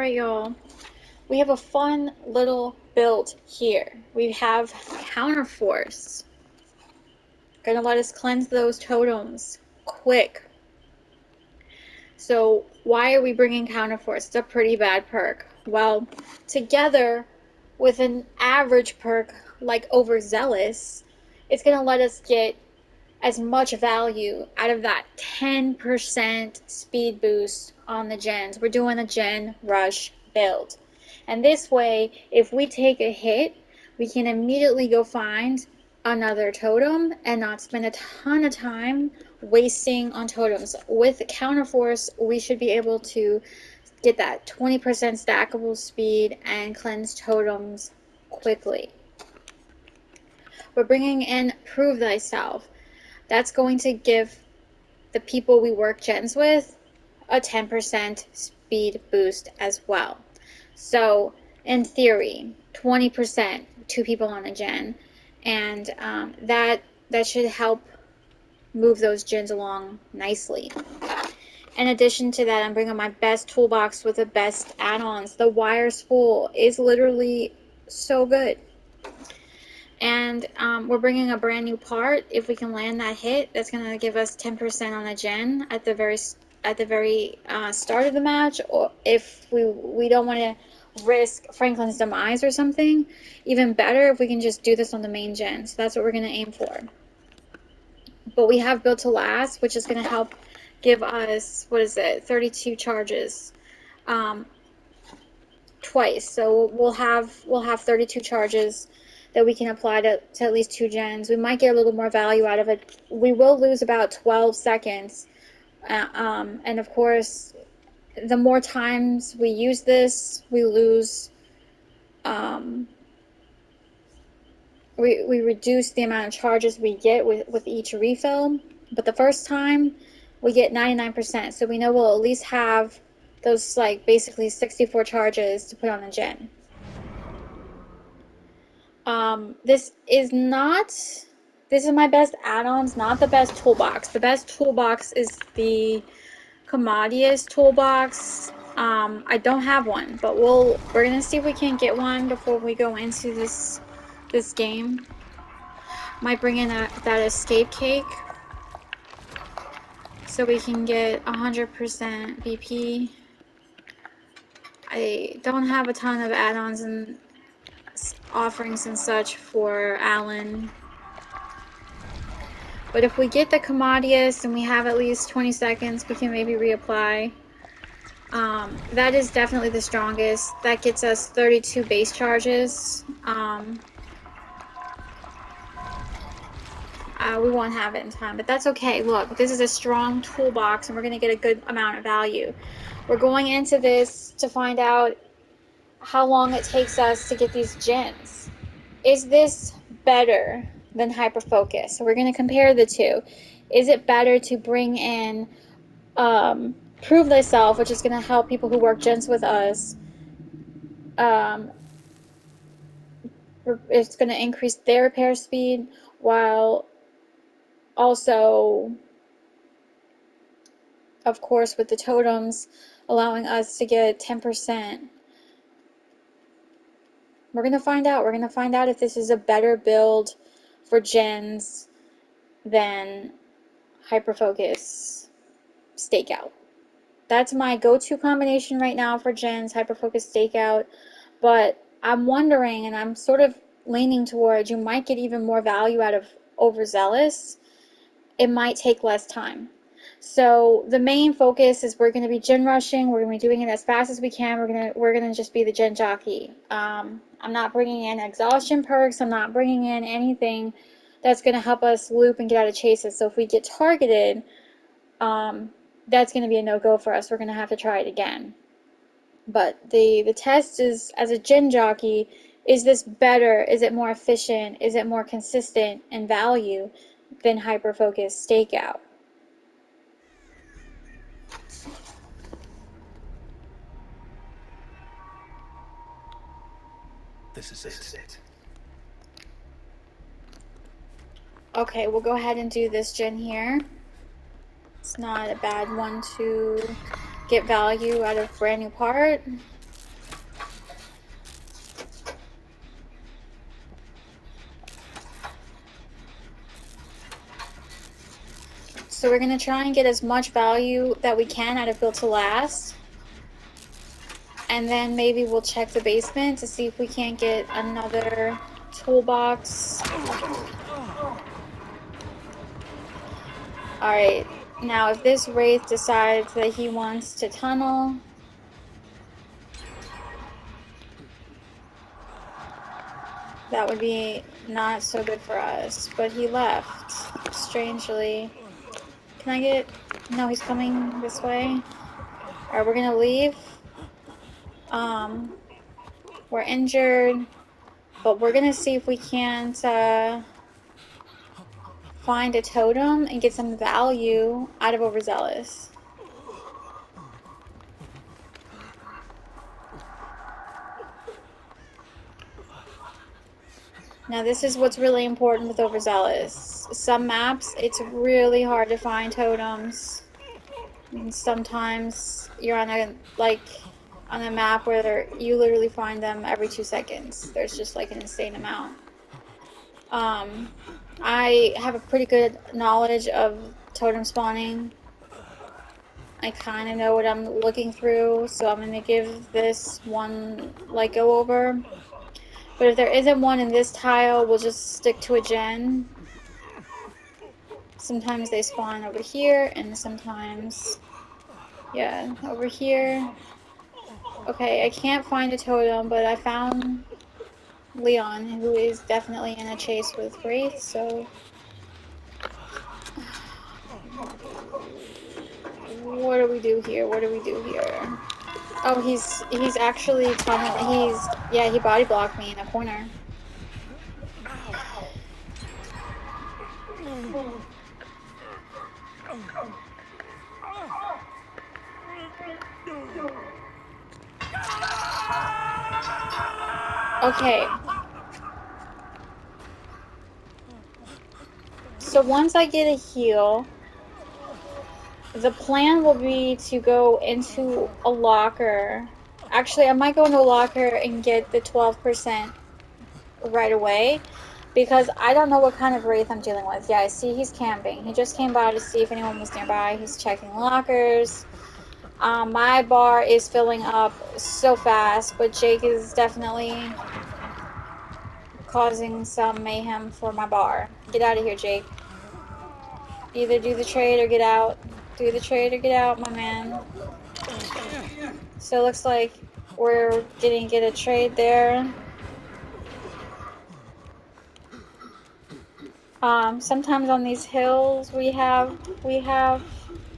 Alright, y'all. We have a fun little build here. We have Counterforce. Gonna let us cleanse those totems quick. So why are we bringing Counterforce? It's a pretty bad perk. Well, together with an average perk like Overzealous, it's gonna let us get as much value out of that 10% speed boost on the gens. We're doing a gen rush build. And this way, if we take a hit, we can immediately go find another totem and not spend a ton of time wasting on totems. With Counterforce, we should be able to get that 20% stackable speed and cleanse totems quickly. We're bringing in Prove Thyself. That's going to give the people we work gens with a 10% speed boost as well. So in theory, 20%, 2 people on a gen, and that should help move those gens along nicely. In addition to that, I'm bringing my best toolbox with the best add-ons. The Wire Spool is literally so good. And we're bringing a brand new part. If we can land that hit, that's going to give us 10% on a gen at the very start of the match. Or if we don't want to risk Franklin's demise or something, even better if we can just do this on the main gen. So that's what we're going to aim for. But we have Built to Last, which is going to help give us, 32 charges twice. So we'll have 32 charges that we can apply to at least 2 gens. We might get a little more value out of it. We will lose about 12 seconds. And of course, the more times we use this, we lose, we reduce the amount of charges we get with each refill. But the first time, we get 99%. So we know we'll at least have those, like, basically 64 charges to put on a gen. This is my best add-ons, not the best toolbox. The best toolbox is the Commodious toolbox. I don't have one, but we're gonna see if we can get one before we go into this game. Might bring in that escape cake so we can get 100% BP. I don't have a ton of add-ons and offerings and such for Alan. But if we get the Commodious and we have at least 20 seconds, we can maybe reapply. That is definitely the strongest. That gets us 32 base charges. We won't have it in time, but that's okay. Look, this is a strong toolbox and we're going to get a good amount of value. We're going into this to find out how long it takes us to get these gens. Is this better than Hyperfocus? So we're going to compare the two. Is it better to bring in Prove Thyself, which is going to help people who work gens with us? It's going to increase their repair speed while also, of course, with the totems allowing us to get 10%. We're going to find out. We're going to find out if this is a better build for gens than Hyperfocus Stakeout. That's my go-to combination right now for gens, Hyperfocus Stakeout. But I'm wondering, and I'm sort of leaning towards, you might get even more value out of Overzealous. It might take less time. So the main focus is we're going to be gen rushing. We're going to be doing it as fast as we can. We're gonna just be the gen jockey. I'm not bringing in exhaustion perks. I'm not bringing in anything that's going to help us loop and get out of chases. So if we get targeted, that's going to be a no-go for us. We're going to have to try it again. But the test is, as a gen jockey, is this better? Is it more efficient? Is it more consistent in value than Hyperfocus Stakeout? This is it. Okay, we'll go ahead and do this gen here. It's not a bad one to get value out of brand new part. So we're going to try and get as much value that we can out of Built to Last. And then maybe we'll check the basement to see if we can't get another toolbox. Alright, now if this Wraith decides that he wants to tunnel, that would be not so good for us. But he left, strangely. Can I get... No, he's coming this way. Alright, we're gonna leave. We're injured, but we're gonna see if we can't find a totem and get some value out of Overzealous. Now this is what's really important with Overzealous. Some maps, it's really hard to find totems. And sometimes you're on a map where you literally find them every 2 seconds. There's just like an insane amount. I have a pretty good knowledge of totem spawning. I kind of know what I'm looking through, so I'm going to give this one like go over. But if there isn't one in this tile, we'll just stick to a gen. Sometimes they spawn over here, and sometimes, yeah, over here. Okay, I can't find a totem, but I found Leon, who is definitely in a chase with Wraith, so... What do we do here? What do we do here? Oh, he's actually tunneling. Yeah, he body blocked me in a corner. Okay. So once I get a heal, the plan will be to go into a locker. Actually, I might go into a locker and get the 12% right away, because I don't know what kind of Wraith I'm dealing with. Yeah, I see he's camping. He just came by to see if anyone was nearby. He's checking lockers. My bar is filling up so fast, but Jake is definitely causing some mayhem for my bar. Get out of here, Jake. Either do the trade or get out. Do the trade or get out, my man. So it looks like we're gonna get a trade there. Sometimes on these hills we have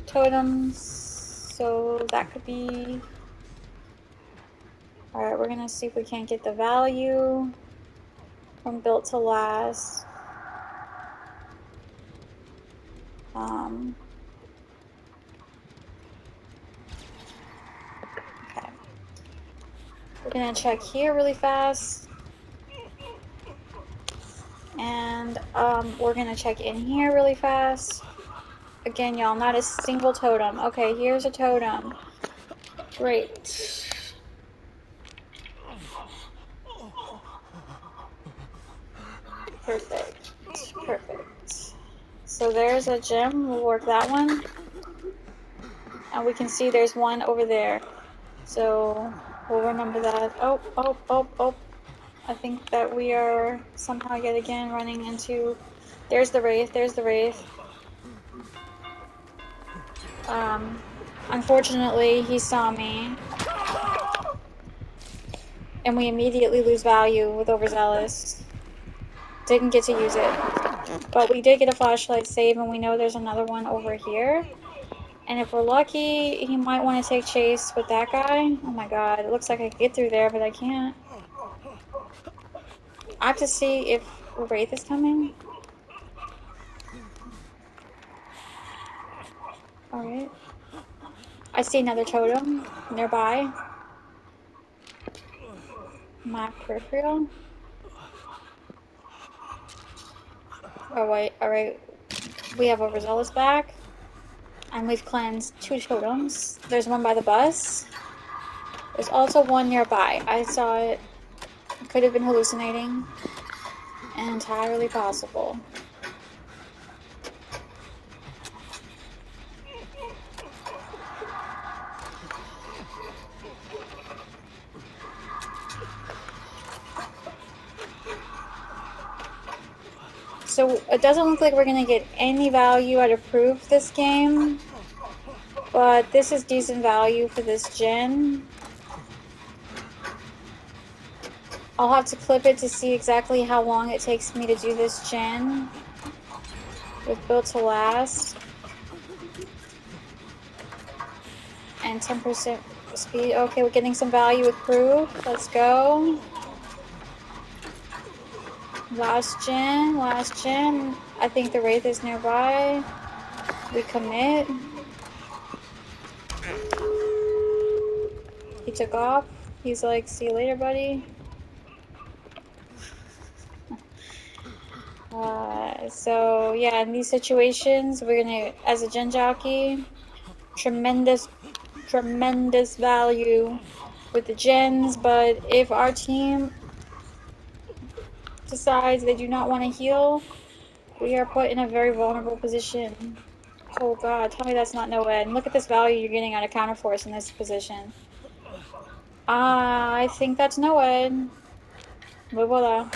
totems, so that could be... Alright, we're gonna see if we can't get the value from Built to Last. Okay. We're gonna check here really fast. And we're gonna check in here really fast. Again, y'all, not a single totem. Okay, here's a totem. Great. Perfect. Perfect. So there's a gem. We'll work that one. And we can see there's one over there. So we'll remember that. Oh, oh, oh, oh. I think that we are somehow yet again running into... There's the Wraith. There's the Wraith. Unfortunately, he saw me. And we immediately lose value with Overzealous. Didn't get to use it. But we did get a flashlight save, and we know there's another one over here. And if we're lucky, he might want to take chase with that guy. Oh my god, it looks like I can get through there, but I can't. I have to see if Wraith is coming. Alright. I see another totem nearby. My peripheral. Oh wait, alright. We have Overzealous back. And we've cleansed 2 totems. There's one by the bus. There's also one nearby. I saw it. Could have been hallucinating. Entirely possible. so it doesn't look like we're gonna get any value out of proof this game, but this is decent value for this gen. I'll have to clip it to see exactly how long it takes me to do this gen with build to last and 10% speed. Okay, we're getting some value with proof. Let's go. Last gen, last gen. I think the Wraith is nearby. We commit. He took off. He's like, see you later, buddy. So yeah, in these situations, we're gonna, as a gen jockey, tremendous value with the gens, but if our team decides they do not want to heal, we are put in a very vulnerable position. Oh god, tell me that's not no end. Look at this value you're getting out of counterforce in this position. I think that's no end. But voila.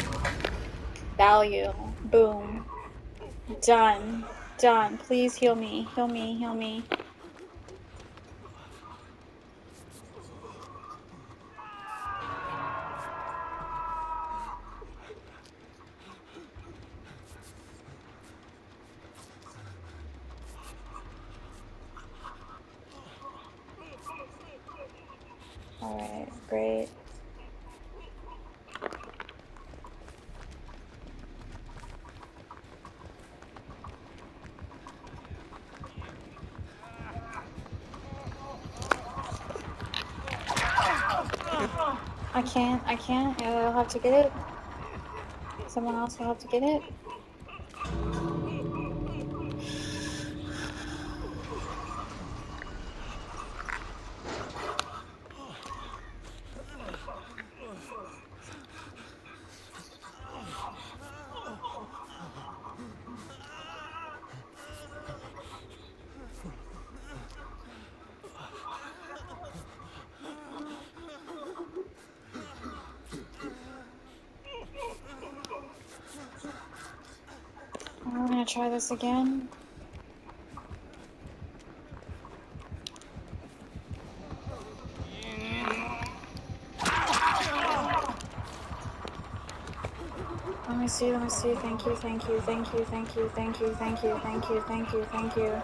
Value. Boom. Done. Done. Please heal me. Heal me. Heal me. Alright, great. I can't. I'll have to get it. Someone else will have to get it. I'm gonna try this again. Let me see, let me see. Thank you, thank you, thank you, thank you, thank you, thank you, thank you, thank you, thank you.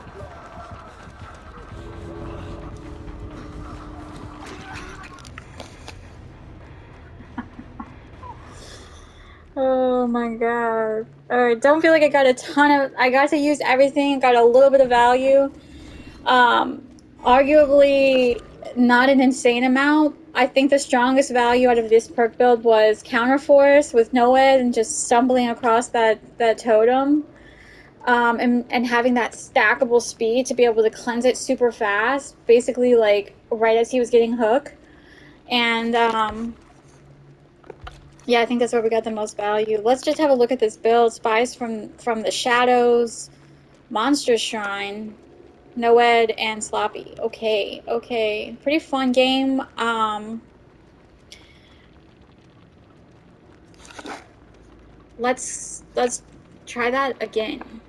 Oh my god. Alright, don't feel like I got a ton of, I got to use everything, got a little bit of value. Arguably not an insane amount. I think the strongest value out of this perk build was Counterforce with Noed and just stumbling across that totem. And having that stackable speed to be able to cleanse it super fast, basically like right as he was getting hook. And yeah, I think that's where we got the most value. Let's just have a look at this build. Spies from the Shadows, Monster Shrine, Noed, and Sloppy. Okay, okay. Pretty fun game. Let's try that again.